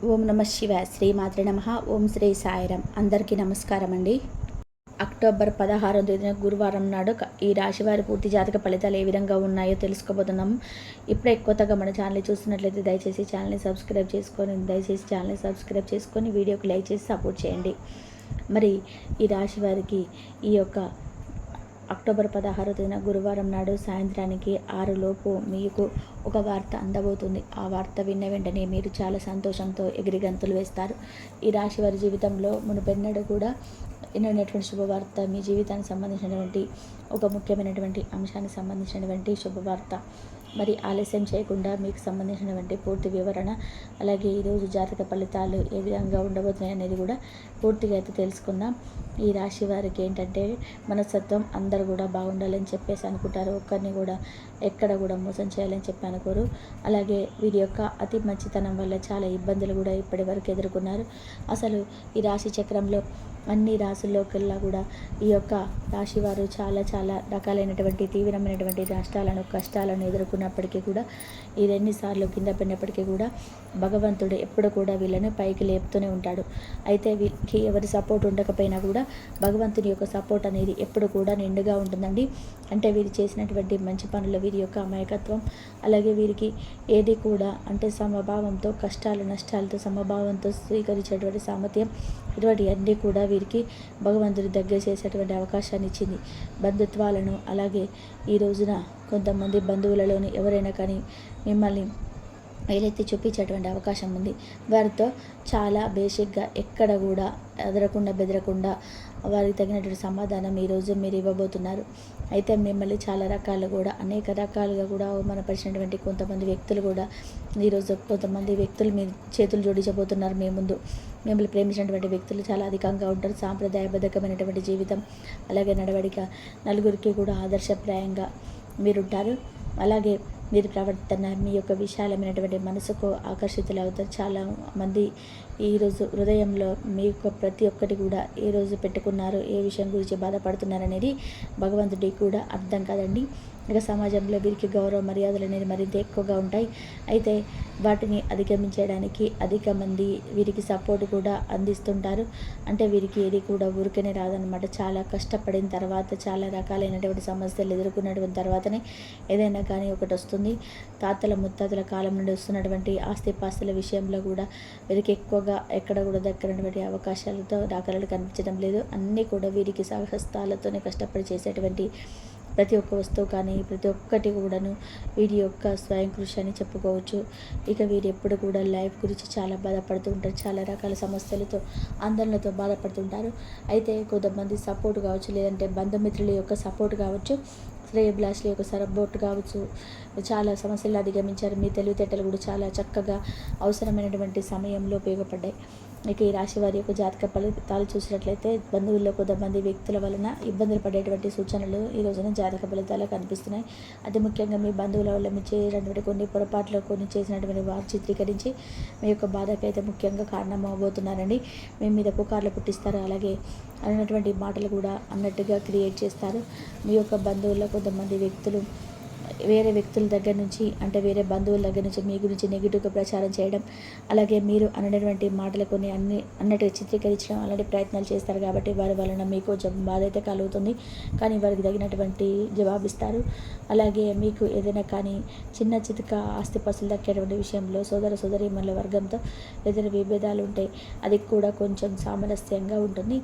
ఓం నమ శివాయ. శ్రీమాత్రే నమ. ఓం శ్రీ సాయిరాం. అందరికీ నమస్కారం అండి. అక్టోబర్ 16వ తేదీన గురువారం నాడు ఈ రాశివారి పూర్తి జాతక ఫలితాలు ఏ విధంగా ఉన్నాయో తెలుసుకోబోతున్నాము. ఇప్పుడే కొత్తగా మన ఛానల్ చూస్తున్నట్లయితే దయచేసి ఛానల్ని సబ్స్క్రైబ్ చేసుకొని వీడియోకి లైక్ చేసి సపోర్ట్ చేయండి. మరి ఈ రాశి వారికి ఈ యొక్క అక్టోబర్ 16వ తేదీన గురువారం నాడు సాయంత్రానికి 6 లోపు మీకు ఒక వార్త అందబోతుంది. ఆ వార్త విన్న వెంటనే మీరు చాలా సంతోషంతో ఎగిరి గంతులు వేస్తారు. ఈ రాశి వారి జీవితంలో మునుపెన్నడూ కూడా వినటువంటి శుభవార్త, మీ జీవితానికి సంబంధించినటువంటి ఒక ముఖ్యమైనటువంటి అంశానికి సంబంధించినటువంటి శుభవార్త. మరి ఆలస్యం చేయకుండా మీకు సంబంధించినటువంటి పూర్తి వివరణ, అలాగే ఈరోజు జాతక ఫలితాలు ఏ విధంగా ఉండబోతున్నాయి అనేది కూడా పూర్తిగా అయితే తెలుసుకుందాం. ఈ రాశి వారికి ఏంటంటే మనస్తత్వం అందరూ కూడా బాగుండాలని చెప్పేసి అనుకుంటారు. ఒక్కరిని కూడా ఎక్కడ కూడా మోసం చేయాలని చెప్పి అనుకోరు. అలాగే వీరి యొక్క అతి మంచితనం వల్ల చాలా ఇబ్బందులు కూడా ఇప్పటి వరకు ఎదుర్కొన్నారు. అసలు ఈ రాశి చక్రంలో అన్ని రాశుల్లోకెల్లా కూడా ఈ యొక్క రాశివారు చాలా రకాలైనటువంటి తీవ్రమైనటువంటి నష్టాలను, కష్టాలను ఎదుర్కొన్నప్పటికీ కూడా ఈ ఎన్నిసార్లు కింద పడినప్పటికీ కూడా భగవంతుడు ఎప్పుడు కూడా వీళ్ళని పైకి లేపుతూనే ఉంటాడు. అయితే వీరికి ఎవరి సపోర్ట్ ఉండకపోయినా కూడా భగవంతుని యొక్క సపోర్ట్ అనేది ఎప్పుడు కూడా నిండుగా ఉంటుందండి. అంటే వీరు చేసినటువంటి మంచి పనులు, వీరి యొక్క అమాయకత్వం, అలాగే వీరికి ఏది కూడా అంటే సమభావంతో, కష్టాలు నష్టాలతో సమభావంతో స్వీకరించేటువంటి సామర్థ్యం, ఇటువంటి అన్నీ కూడా వీరికి భగవంతుడి దగ్గర చేసేటువంటి అవకాశాన్ని ఇచ్చింది. బంధుత్వాలను, అలాగే ఈ రోజున కొంతమంది బంధువులలోని ఎవరైనా కానీ మిమ్మల్ని వేలెత్తి చూపించేటువంటి అవకాశం ఉంది. వారితో చాలా బేసిక్గా ఎక్కడ కూడా ఎదరకుండా బెదరకుండా వారికి తగినటువంటి సమాధానం ఈరోజు మీరు ఇవ్వబోతున్నారు. అయితే మిమ్మల్ని చాలా రకాలు కూడా అనేక రకాలుగా కూడా అవమానపరిచినటువంటి కొంతమంది వ్యక్తులు కూడా ఈరోజు కొంతమంది వ్యక్తులు మీ చేతులు జోడించబోతున్నారు. మీ ముందు మిమ్మల్ని ప్రేమించినటువంటి వ్యక్తులు చాలా అధికంగా ఉంటారు. సాంప్రదాయబద్ధకమైనటువంటి జీవితం, అలాగే నడవడిక, నలుగురికి కూడా ఆదర్శప్రాయంగా మీరుంటారు. అలాగే మీరు ప్రవర్తన, మీ యొక్క విశాలమైనటువంటి మనసుకు ఆకర్షితులు అవుతారు. చాలా మంది ఈరోజు హృదయంలో మీ యొక్క ప్రతి ఒక్కటి కూడా ఏ రోజు పెట్టుకున్నారు, ఏ విషయం గురించి బాధపడుతున్నారు అనేది భగవంతుడికి కూడా అర్థం కాదండి. ఇక సమాజంలో వీరికి గౌరవ మర్యాదలు అనేది మరింత ఎక్కువగా ఉంటాయి. అయితే వాటిని అధిగమించడానికి అధిక మంది వీరికి సపోర్ట్ కూడా అందిస్తుంటారు. అంటే వీరికి ఏది కూడా ఊరికనే రాదనమాట. చాలా కష్టపడిన తర్వాత, చాలా రకాలైనటువంటి సమస్యలు ఎదుర్కొన్నటువంటి తర్వాతనే ఏదైనా కానీ ఒకటి వస్తుంది. తాతల ముత్తాతల కాలం నుండి వస్తున్నటువంటి ఆస్తిపాస్తుల విషయంలో కూడా వీరికి ఎక్కువగా ఎక్కడ కూడా దక్కనటువంటి అవకాశాలతో దాఖలాలు కనిపించడం లేదు. అన్నీ కూడా వీరికి సాహసాలతోనే కష్టపడి చేసేటువంటి ప్రతి ఒక్క వస్తువు కానీ ప్రతి ఒక్కటి కూడాను వీరి యొక్క స్వయం కృషి అని చెప్పుకోవచ్చు. ఇక వీరు ఎప్పుడు కూడా లైఫ్ గురించి చాలా బాధపడుతూ ఉంటారు. చాలా రకాల సమస్యలతో, ఆందోళనతో బాధపడుతుంటారు. అయితే కొంతమంది సపోర్ట్ కావచ్చు, లేదంటే బంధుమిత్రుల యొక్క సపోర్ట్ కావచ్చు, శ్రేయభిలాషుల యొక్క సపోర్ట్ కావచ్చు, చాలా సమస్యలు అధిగమించారు. మీ తెలివితేటలు కూడా చాలా చక్కగా అవసరమైనటువంటి సమయంలో ఉపయోగపడ్డాయి. ఇక ఈ రాశి వారి యొక్క జాతక ఫలితాలు చూసినట్లయితే బంధువుల్లో కొంతమంది వ్యక్తుల వలన ఇబ్బందులు పడేటువంటి సూచనలు ఈ రోజున జాతక ఫలితాలు కనిపిస్తున్నాయి. అతి ముఖ్యంగా మీ బంధువుల వల్ల మీరు చేసినటువంటి కొన్ని పొరపాట్లు, కొన్ని చేసినటువంటి వారు చిత్రీకరించి మీ యొక్క బాధకైతే ముఖ్యంగా కారణం అవ్వబోతున్నారండి. మీ మీద పుకార్లు పుట్టిస్తారు. అలాగే అన్నటువంటి మాటలు కూడా అన్నట్టుగా క్రియేట్ చేస్తారు. మీ యొక్క బంధువుల్లో కొంతమంది వ్యక్తులు వేరే వ్యక్తుల దగ్గర నుంచి, అంటే వేరే బంధువుల దగ్గర నుంచి మీ గురించి నెగిటివ్గా ప్రచారం చేయడం, అలాగే మీరు అనేటువంటి మాటలు కొన్ని అన్నట్టుగా చిత్రీకరించడం అలాంటి ప్రయత్నాలు చేస్తారు. కాబట్టి వారి వలన మీకు కొంచెం బాధ అయితే కలుగుతుంది. కానీ వారికి తగినటువంటి జవాబిస్తారు. అలాగే మీకు ఏదైనా కానీ చిన్న చితక ఆస్తిపాస్తులు దక్కేటువంటి విషయంలో సోదరీమణుల వర్గంతో ఏదైనా విభేదాలు ఉంటే అది కూడా కొంచెం సామరస్యంగా ఉంటుంది.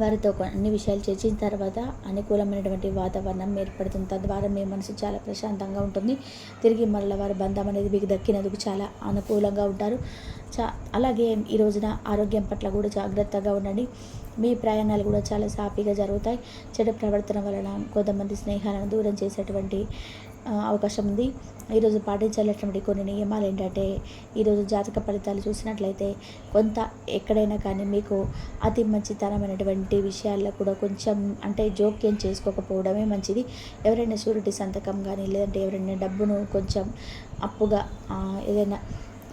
వారితో అన్ని విషయాలు చర్చించిన తర్వాత అనుకూలమైనటువంటి వాతావరణం ఏర్పడుతుంది. తద్వారా మీ మనసు చాలా ప్రశాంతంగా ఉంటుంది. తిరిగి మళ్ళీ వారి బంధం అనేది మీకు దక్కినందుకు చాలా అనుకూలంగా ఉంటారు. అలాగే ఈ రోజున ఆరోగ్యం పట్ల కూడా జాగ్రత్తగా ఉండండి. మీ ప్రయాణాలు కూడా చాలా సాఫీగా జరుగుతాయి. చెడు ప్రవర్తన వలన కొంతమంది స్నేహాలను దూరం చేసేటువంటి అవకాశం ఉంది. ఈరోజు పాటించాల్సినటువంటి కొన్ని నియమాలు ఏంటంటే, ఈరోజు జాతక ఫలితాలు చూసినట్లయితే కొంత ఎక్కడైనా కానీ మీకు అతి మంచితనమైనటువంటి విషయాల్లో కూడా కొంచెం అంటే జోక్యం చేసుకోకపోవడమే మంచిది. ఎవరైనా షూరిటీ సంతకం కానీ, లేదంటే ఎవరైనా డబ్బును కొంచెం అప్పుగా ఏదైనా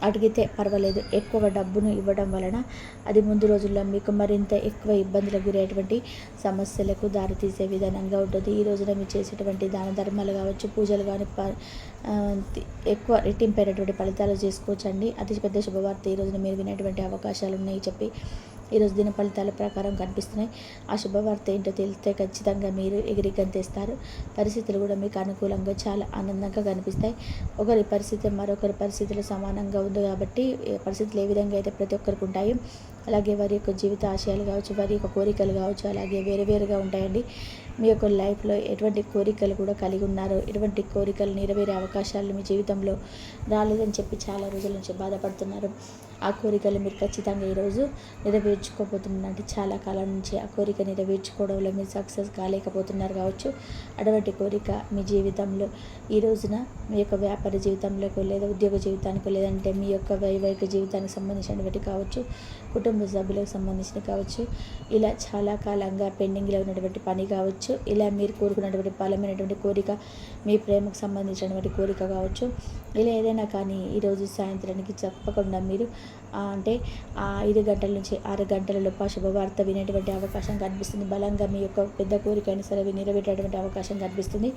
అడిగితే పర్వాలేదు, ఎక్కువ డబ్బును ఇవ్వడం వలన అది ముందు రోజుల్లో మీకు మరింత ఎక్కువ ఇబ్బందులకు గురయ్యేటువంటి సమస్యలకు దారితీసే విధానంగా ఉంటుంది. ఈ రోజున మీరు చేసేటువంటి దాన ధర్మాలు కావచ్చు, పూజలు కానీ ఆ, ఎక్కువ రెట్టింపైనటువంటి ఫలితాలు చేసుకోవచ్చండి. అతి పెద్ద శుభవార్త ఈ రోజున మీరు వినేటువంటి అవకాశాలు ఉన్నాయి చెప్పి ఈరోజు దిన ఫలితాల ప్రకారం కనిపిస్తున్నాయి. ఆ శుభవార్త ఏంటో తెలిస్తే ఖచ్చితంగా మీరు ఎగిరి గంతేస్తారు. పరిస్థితులు కూడా మీకు అనుకూలంగా చాలా ఆనందంగా కనిపిస్తాయి. ఒకరి పరిస్థితి మరొకరి పరిస్థితులు సమానంగా ఉంది కాబట్టి పరిస్థితులు ఏ విధంగా అయితే ప్రతి ఒక్కరికి ఉంటాయో అలాగే వారి యొక్క జీవిత ఆశయాలు కావచ్చు, వారి యొక్క కోరికలు కావచ్చు, అలాగే వేరు వేరుగా ఉంటాయండి. మీ యొక్క లైఫ్లో ఎటువంటి కోరికలు కూడా కలిగి ఉన్నారో, ఎటువంటి కోరికలు నెరవేరే అవకాశాలు మీ జీవితంలో రాలేదని చెప్పి చాలా రోజుల నుంచి బాధపడుతున్నారు. ఆ కోరికలు మీరు ఖచ్చితంగా ఈరోజు నెరవేర్చుకోబోతున్నారు. చాలా కాలం నుంచి ఆ కోరిక నెరవేర్చుకోవడంలో మీరు సక్సెస్ కాలేకపోతున్నారు కావచ్చు. అటువంటి కోరిక మీ జీవితంలో ఈ రోజున మీ యొక్క వ్యాపార జీవితంలోకి లేదా ఉద్యోగ జీవితానికి లేదంటే మీ యొక్క వైవాహిక జీవితానికి సంబంధించినటువంటి కావచ్చు, కుటుంబ సభ్యులకు సంబంధించిన కావచ్చు, ఇలా చాలా కాలంగా పెండింగ్లో ఉన్నటువంటి పని కావచ్చు, ఇలా మీరు కోరుకున్నటువంటి బలమైనటువంటి కోరిక, మీ ప్రేమకు సంబంధించినటువంటి కోరిక కావచ్చు, ఇలా ఏదైనా కానీ ఈరోజు సాయంత్రానికి తప్పకుండా మీరు అంటే 5 గంటల నుంచి 6 గంటల లోపు శుభవార్త వినేటువంటి అవకాశం కనిపిస్తుంది. బలంగా మీ యొక్క పెద్ద కోరిక అయినా సరే నెరవేరేటువంటి అవకాశం కనిపిస్తుంది.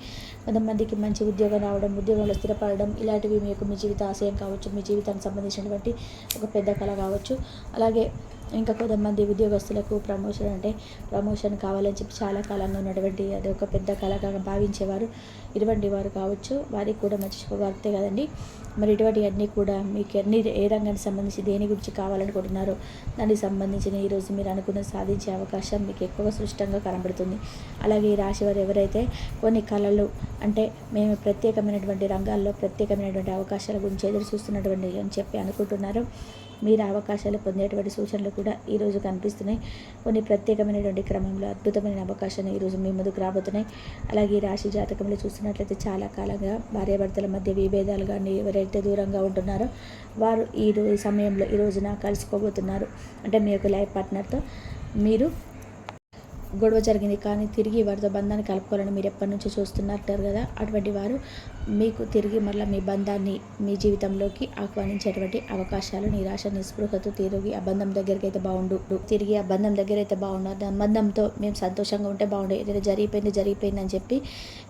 కొంతమందికి మంచి ఉద్యోగం రావడం, ఉద్యోగంలో స్థిరపడడం, ఇలాంటివి మీ జీవిత ఆశయం కావచ్చు, మీ జీవితానికి సంబంధించినటువంటి ఒక పెద్ద కళ కావచ్చు. అలాగే ఇంకా కొంతమంది ఉద్యోగస్తులకు ప్రమోషన్ కావాలని చెప్పి చాలా కాలంగా ఉన్నటువంటి అది ఒక పెద్ద కళగా భావించేవారు ఇటువంటి వారు కావచ్చు. వారికి కూడా మంచి శుభవార్తే కదండి. మరి ఇటువంటివన్నీ కూడా మీకు ఏ రంగానికి సంబంధించి దేని గురించి కావాలనుకుంటున్నారో దానికి సంబంధించిన ఈరోజు మీరు అనుకున్న సాధించే అవకాశం మీకు ఎక్కువగా సృష్టంగా కనబడుతుంది. అలాగే ఈ రాశి వారు ఎవరైతే కొన్ని కళలు అంటే మేము ప్రత్యేకమైనటువంటి రంగాల్లో ప్రత్యేకమైనటువంటి అవకాశాల గురించి ఎదురు చూస్తున్నటువంటి అని చెప్పి అనుకుంటున్నారో మీరు అవకాశాలు పొందేటువంటి సూచనలు కూడా ఈరోజు కనిపిస్తున్నాయి. కొన్ని ప్రత్యేకమైనటువంటి క్రమంలో అద్భుతమైన అవకాశాలు ఈరోజు మీ ముందుకు రాబోతున్నాయి. అలాగే రాశి జాతకంలో చూస్తున్నట్లయితే చాలా కాలంగా భార్యాభర్తల మధ్య విభేదాలు కానీ ఎవరైతే దూరంగా ఉంటున్నారో వారు ఈ సమయంలో ఈ రోజున కలుసుకోబోతున్నారు. అంటే మీ యొక్క లైఫ్ పార్ట్నర్తో మీరు గొడవ జరిగింది కానీ తిరిగి వారితో బంధాన్ని కలుపుకోవాలని మీరు ఎప్పటి నుంచో చూస్తున్నారు కదా, అటువంటి వారు మీకు తిరిగి మళ్ళీ మీ బంధాన్ని మీ జీవితంలోకి ఆహ్వానించేటువంటి అవకాశాలు నిరాశ నిస్పృహతో తిరిగి ఆ బంధం దగ్గరికి అయితే తిరిగి ఆ బంధం దగ్గర అయితే బాగుండు, ఆ బంధంతో మేము సంతోషంగా ఉంటే బాగుండు, ఏదైనా జరిగిపోయింది అని చెప్పి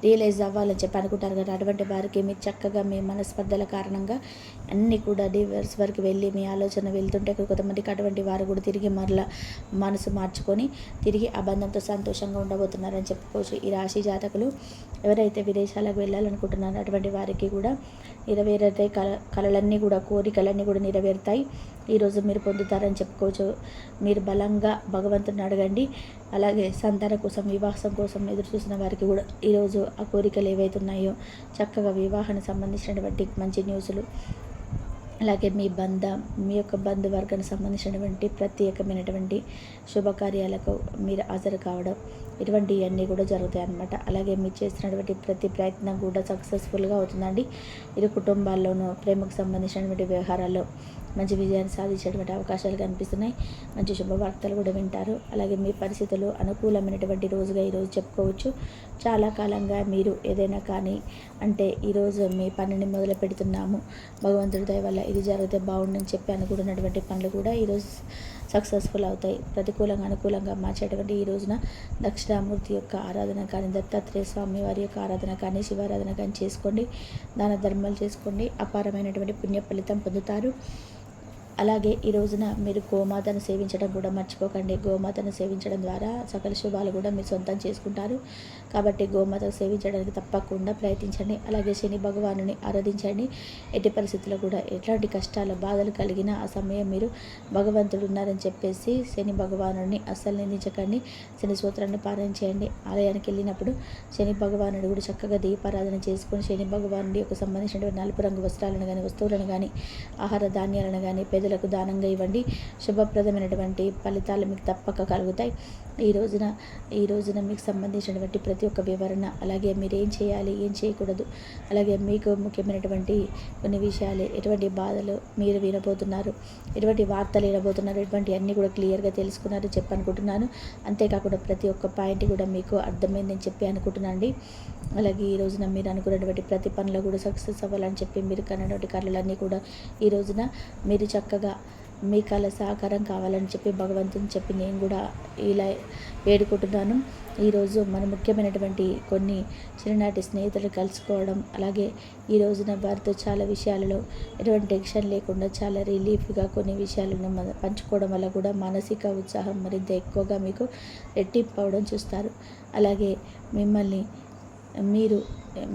రియలైజ్ అవ్వాలని చెప్పి అనుకుంటారు కదా, అటువంటి వారికి మీరు చక్కగా మీ మనస్పర్ధల కారణంగా అన్నీ కూడా డివర్స్ వరకు వెళ్ళి మీ ఆలోచన వెళ్తుంటే కొంతమందికి అటువంటి వారు కూడా తిరిగి మరలా మనసు మార్చుకొని తిరిగి ఆ బంధంతో సంతోషంగా ఉండబోతున్నారని చెప్పుకోవచ్చు. ఈ రాశి జాతకులు ఎవరైతే విదేశాలకు వెళ్ళాలనుకుంటున్నారో అటువంటి వారికి కూడా నెరవేరుతాయి. కళలన్నీ కూడా కోరికలన్నీ కూడా నెరవేరుతాయి. ఈరోజు మీరు పొందుతారని చెప్పుకోవచ్చు. మీరు బలంగా భగవంతుని అడగండి. అలాగే సంతాన కోసం, వివాహం కోసం ఎదురు చూసిన వారికి కూడా ఈరోజు ఆ కోరికలు ఏవైతే ఉన్నాయో చక్కగా వివాహానికి సంబంధించినటువంటి మంచి న్యూస్లు, అలాగే మీ యొక్క బంధువర్గానికి సంబంధించినటువంటి ప్రత్యేకమైనటువంటి శుభకార్యాలకు మీరు హాజరు కావడం, ఇటువంటివన్నీ కూడా జరుగుతాయి అన్నమాట. అలాగే మీరు చేస్తున్నటువంటి ప్రతి ప్రయత్నం కూడా సక్సెస్ఫుల్గా అవుతుందండి. ఇరు కుటుంబాల్లోనూ ప్రేమకు సంబంధించినటువంటి వ్యవహారాల్లో మంచి విజయాన్ని సాధించేటువంటి అవకాశాలు కనిపిస్తున్నాయి. మంచి శుభవార్తలు కూడా వింటారు. అలాగే మీ పరిస్థితులు అనుకూలమైనటువంటి రోజుగా ఈరోజు చెప్పుకోవచ్చు. చాలా కాలంగా మీరు ఏదైనా కానీ అంటే ఈరోజు మీ పనిని మొదలు పెడుతున్నాము, భగవంతుడి దయ వల్ల ఇది జరిగితే బాగుండని చెప్పి అనుకుంటున్నటువంటి పనులు కూడా ఈరోజు సక్సెస్ఫుల్ అవుతాయి. ప్రతికూలంగా అనుకూలంగా మార్చేటువంటి ఈ రోజున దక్షిణామూర్తి యొక్క ఆరాధన కానీ, దత్తాత్రేయ స్వామి వారి యొక్క ఆరాధన కానీ, శివారాధన కానీ చేసుకోండి. దాన ధర్మాలు చేసుకోండి. అపారమైనటువంటి పుణ్య ఫలితం పొందుతారు. అలాగే ఈ రోజున మీరు గోమాతను సేవించడం కూడా మర్చిపోకండి. గోమాతను సేవించడం ద్వారా సకల శుభాలు కూడా మీరు సొంతం చేసుకుంటారు. కాబట్టి గోమాతను సేవించడానికి తప్పకుండా ప్రయత్నించండి. అలాగే శని భగవానుని ఆరాధించండి. ఎట్టి పరిస్థితుల్లో కూడా ఎట్లాంటి కష్టాలు బాధలు కలిగినా ఆ సమయం మీరు భగవంతుడు ఉన్నారని చెప్పేసి శని భగవానుని అస్సలు నిందించకండి. శని సూత్రాన్ని పారాయణ చేయండి. ఆలయానికి వెళ్ళినప్పుడు శని భగవానుడు కూడా చక్కగా దీపారాధన చేసుకొని శని భగవానుడి యొక్క సంబంధించినటువంటి నలుపు రంగు వస్త్రాలను కానీ, వస్తువులను కానీ, ఆహార ధాన్యాలను కానీ, పేదలకు దానంగా ఇవ్వండి. శుభప్రదమైనటువంటి ఫలితాలు మీకు తప్పక కలుగుతాయి. ఈ రోజున మీకు సంబంధించినటువంటి ప్రతి ఒక్క వివరణ, అలాగే మీరు ఏం చేయాలి, ఏం చేయకూడదు, అలాగే మీకు ముఖ్యమైనటువంటి కొన్ని విషయాలు, ఎటువంటి బాధలు మీరు వినబోతున్నారు, ఎటువంటి వార్తలు వినబోతున్నారు, ఎటువంటి అన్నీ కూడా క్లియర్గా తెలుసుకున్నారు చెప్పనుకుంటున్నాను. అంతేకాకుండా ప్రతి ఒక్క పాయింట్ కూడా మీకు అర్థమైందని చెప్పి అనుకుంటున్నాను. అలాగే ఈ రోజున మీరు అనుకున్నటువంటి ప్రతి పనిలో కూడా సక్సెస్ అవ్వాలని చెప్పి మీరు కన్నటువంటి కళలన్నీ కూడా ఈ రోజున మీరు చక్కగా మీ కళ సహకారం కావాలని చెప్పి భగవంతుని చెప్పి నేను కూడా ఇలా వేడుకుంటున్నాను. ఈరోజు మన ముఖ్యమైనటువంటి కొన్ని చిన్ననాటి స్నేహితులు కలుసుకోవడం, అలాగే ఈ రోజున వారితో చాలా విషయాలలో ఎటువంటి టెన్షన్ లేకుండా చాలా రిలీఫ్గా కొన్ని విషయాలను పంచుకోవడం వల్ల కూడా మానసిక ఉత్సాహం మరింత ఎక్కువగా మీకు రెట్టింపు అవడం చూస్తారు. అలాగే మిమ్మల్ని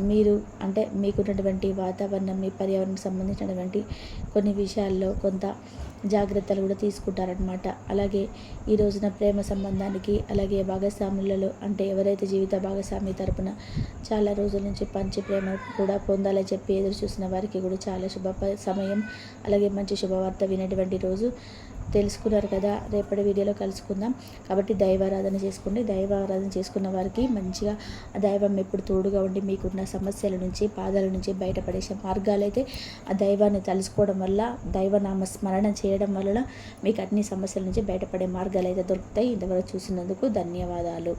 మీరు అంటే మీకున్నటువంటి వాతావరణం, మీ పర్యావరణానికి సంబంధించినటువంటి కొన్ని విషయాల్లో కొంత జాగ్రత్తలు కూడా తీసుకుంటారనమాట. అలాగే ఈ రోజున ప్రేమ సంబంధానికి, అలాగే భాగస్వాములలో అంటే ఎవరైతే జీవిత భాగస్వామి తరపున చాలా రోజుల నుంచి పంచి ప్రేమ కూడా పొందాలని చెప్పి ఎదురు చూసిన వారికి కూడా చాలా సమయం, అలాగే మంచి శుభవార్త వినేటువంటి రోజు. తెలుసుకున్నారు కదా. రేపటి వీడియోలో కలుసుకుందాం. కాబట్టి దైవారాధన చేసుకోండి. దైవారాధన చేసుకున్న వారికి మంచిగా ఆ దైవం ఎప్పుడు తోడుగా ఉండి మీకున్న సమస్యల నుంచి, బాధల నుంచి బయటపడేసే మార్గాలైతే ఆ దైవాన్ని తలుసుకోవడం వల్ల, దైవనామ స్మరణ చేయడం వలన మీకు అన్ని సమస్యల నుంచి బయటపడే మార్గాలు అయితే దొరుకుతాయి. ఇంతవరకు చూసినందుకు ధన్యవాదాలు.